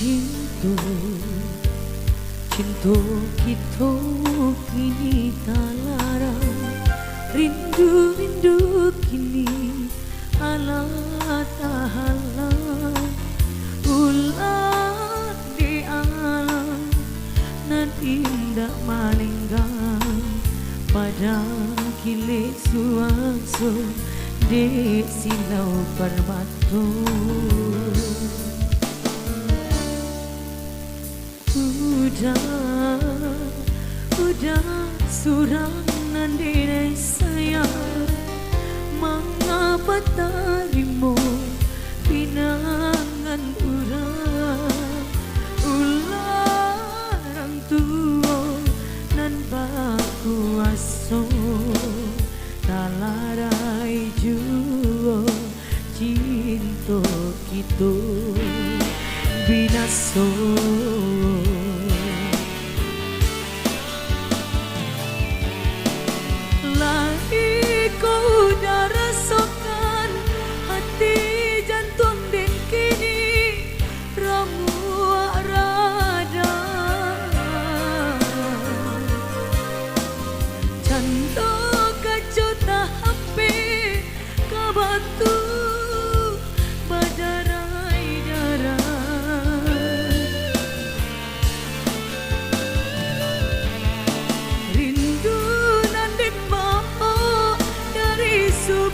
cinta, cinta kita kini tak larang. Rindu-rindu kini ala tak halang. Ulah di alam nan indah malinggang pada kilik suaso di silau permata. Udah surang nandinai saya, mengapa tarimo pinangan urang. Ularang tua nan baku aso talarai juo cinta kita binaso.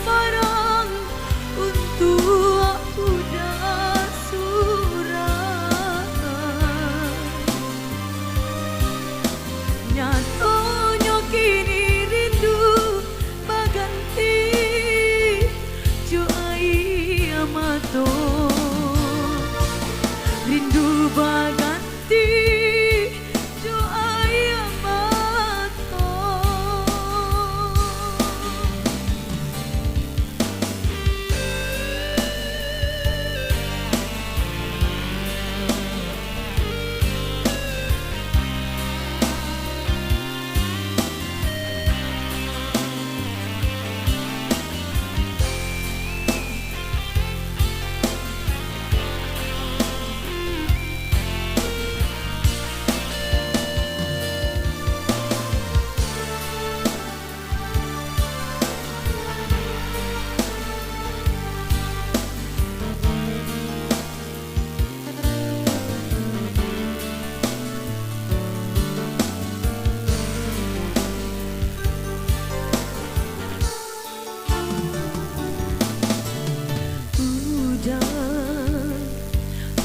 Barang untuk aku dah surah, nyatanya kini rindu baganti juai amato. Rindu baganti juai amato.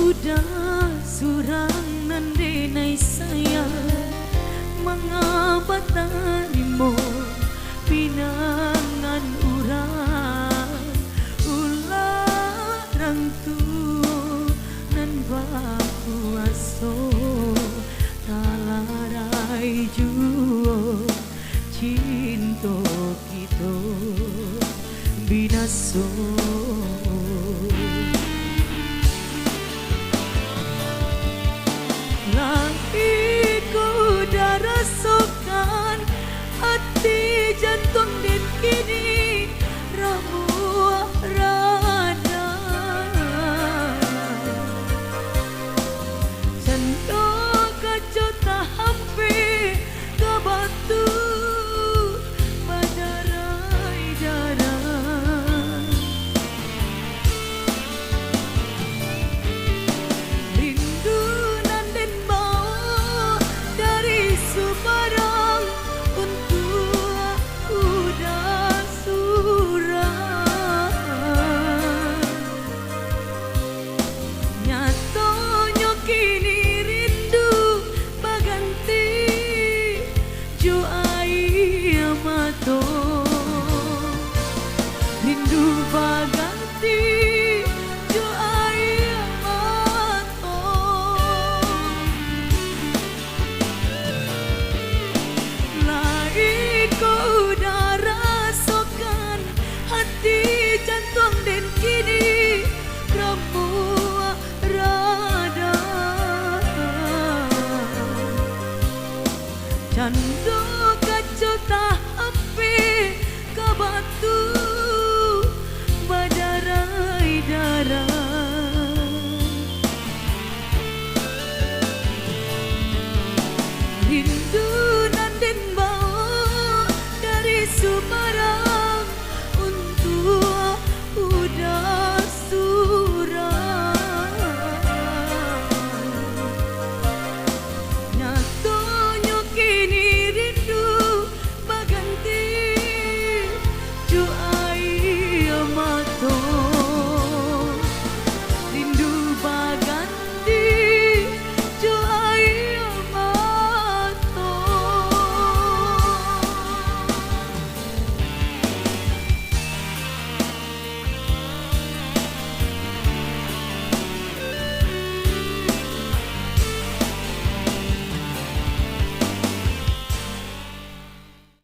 Udah surang nandinai saya, mengapa tarimo pinangan urang. Ularang tua nan baku aso talarai juo cinta kita binaso. Ku dah rasakan hati jantung dan kini ramu rada. Canda kaca tak hampi ke batu pada rai darah. Rindu nanden barang untuk aku dah surah, nyatanya kini rindu baganti juai amato. Rindu baganti juai amato. Ku dah rasakan hati jantung dan kini ramu rada. Canda